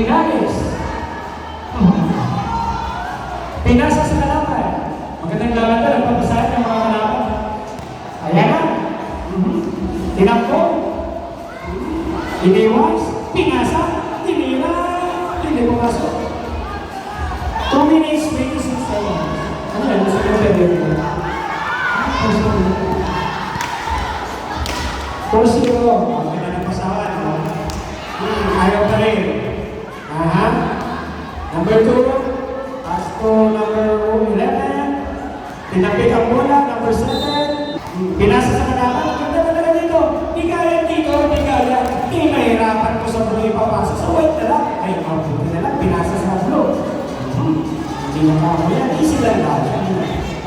Pinalis. Pinasa sa kalaban. Magandang laban na, nagpapasahan ng mga kalaban. Ayan na. Tinakbo. Iniwas. Pinasa. Tinira. Hindi pumasok. 2 minutes, 26 seconds. Ano yan? Gusto ko pwede rin. 4-0. Okay na ng pasawan. Ayaw pa rin. Aha. Number 2. Pass to number 11. Pinapit ang bola. Number 7. Pinasa sa kalaban. Ang ganda talaga dito. Di kaya dito. Di kaya. Di mahirapan ko sa blue ipapasa. So wait na lang. Ay, mabuti na lang. Pinasa sa blue. Hindi na kamo yan. Easy lang lang.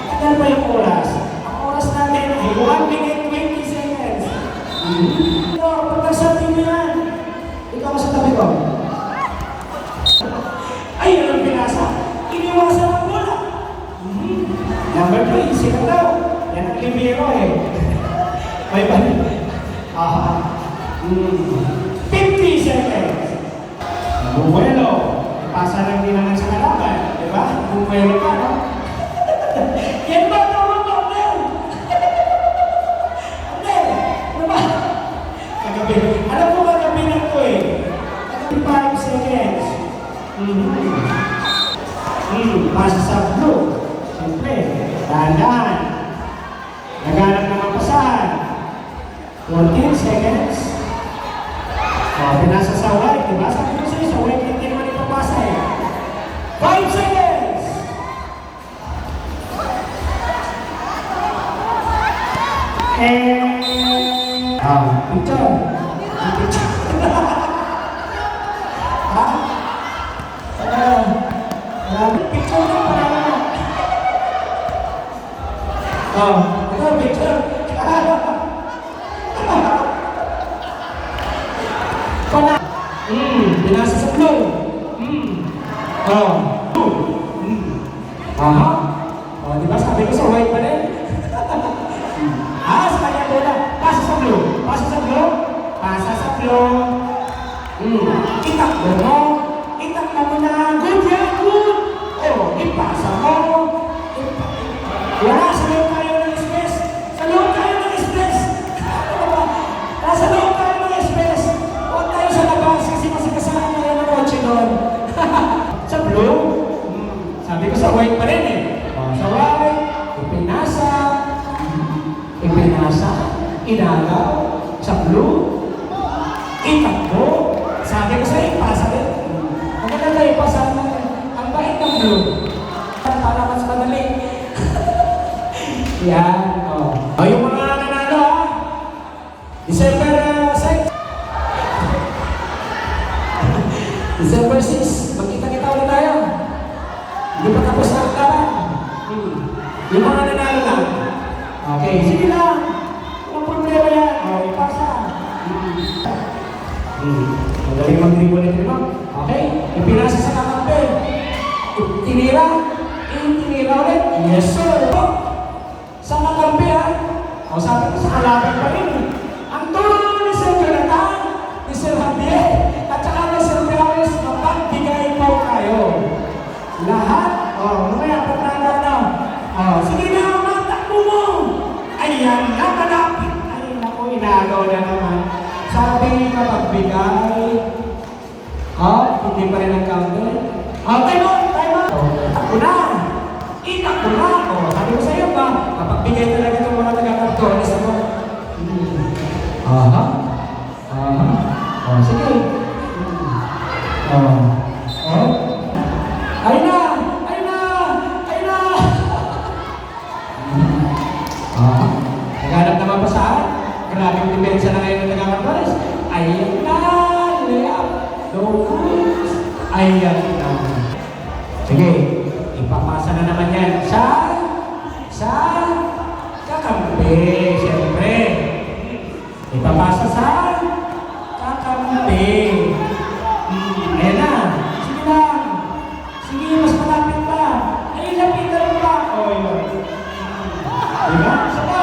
Matagal pa yung oras. Ang oras natin ay 1 minute 20 seconds. Ito, pagkasabi mo yan. Ikaw sa tabi ko. Ay, anong pinasa? Iniwasan ang bola. Number 3, sila daw. Yan ang libero eh. May balik. 50 seconds. Bumuelo. Ipasa lang din naman sa kalaban. Diba? Bumuelo ka, no? Yan ba? Tawag ko, Abel! Abel! Ano ba? Kagabi. Alam mo kagabi na ito eh. 5 seconds. Pasa sa blue. Siyempre. Dahan-dahan. Naghanap ng pasahan. 14 seconds. Pinasa sa white. Diba? Sabi ko sa'yo, sa white hindi naman ipapasa eh. 5 seconds! Picture. Ha? Picture na pala. Ito, picture. Pala. Binasa sa flow. Diba sabi ko sa white pa rin? Sa kanya bola. Pasa sa flow. Pasa sa flow. Pasa sa flow. Itakbo mo. Itakbo mo na. Good yan, good. Ipasa mo. Wala, sa loob tayo ng space. Sa loob tayo ng space. Nasa loob tayo ng space. Huwag tayo sa labas kasi masakasahan na yan ang kotse doon. Sa blue, sabi ko sa white pa rin eh. Sa white, ipinasa, inagaw, sa blue, itakbo. Sabi ko sa ipasa rin. Maganda na ipasa natin. Ang bait ng blue. Para mas madali. Yan. Yung mga nanalo ha. December 6. December 6. Magkita-kita ulit tayo. Hindi pa tapos na ang laban. Yung mga nanalo lang. Okay. Sige lang. Walang problema yan. Ipasa. Magaling mag-dribble ni Trimang. Okay. Ipinasa sa kakampi. Tinira. Tinira ulit. Yes sir. Sa kakampi ha. Sabi ko sa kalaban pa rin. Ang tulong ni Sir Jonathan, ni Sir Javier, at saka ni Sir Perez, mapagbigay po kayo. Lahat. Mamaya patanda na. Sige na, matakbo mo. Ayan, nakalapit. Ay, naku, inagaw na naman. Sabi mapagbigay. Hindi pa rin ang counter. Time out. Takbo na. Itakbo na. Sabi ko sa'yo ba, mapagbigay talaga itong mga taga-kartones mo. Sige. Ayun na! Naghanap naman pa saan? Grabing depensa na ngayon ng taga-kartones. Ayan na! Layup! No good! Ayan na! Sige, ipapasa na naman yan sa kakampi, siyempre. Ipapasa sa kakampi. Ayan na. Sige lang. Sige, mas malapit pa. Ay, lapitan pa. Yun. Diba? Isa pa.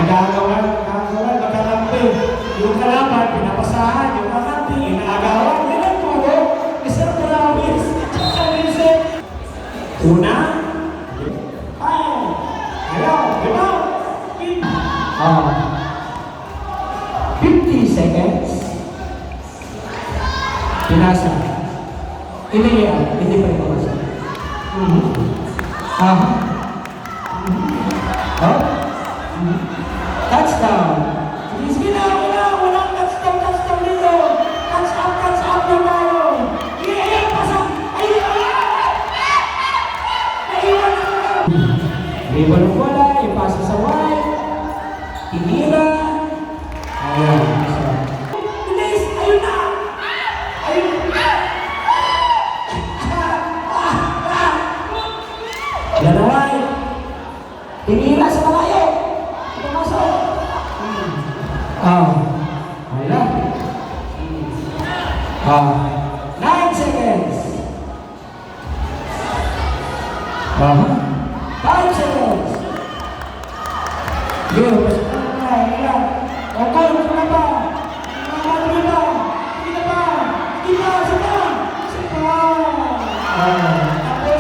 Nagagawan, magkakampi. Yung kalaban, pinapasahan, yung kakampi, inaagawan. Yan ang puro. Isang Travis. Kalisip. Una. Ay. Ayaw. Diba? 50 seconds. Pinasa. Hindi pa rin pumasa. Touchdown. Sige na, walang touchdown dito. Touch up na tayo. Yeah, pasok. Ayun! Naiwan ako. Naiwan ang bola, ipasa sa white. Tinira. Ayan. Bilis, ayun na. Yan na white. Tinira sa malayo. Pumasok. Ayun na.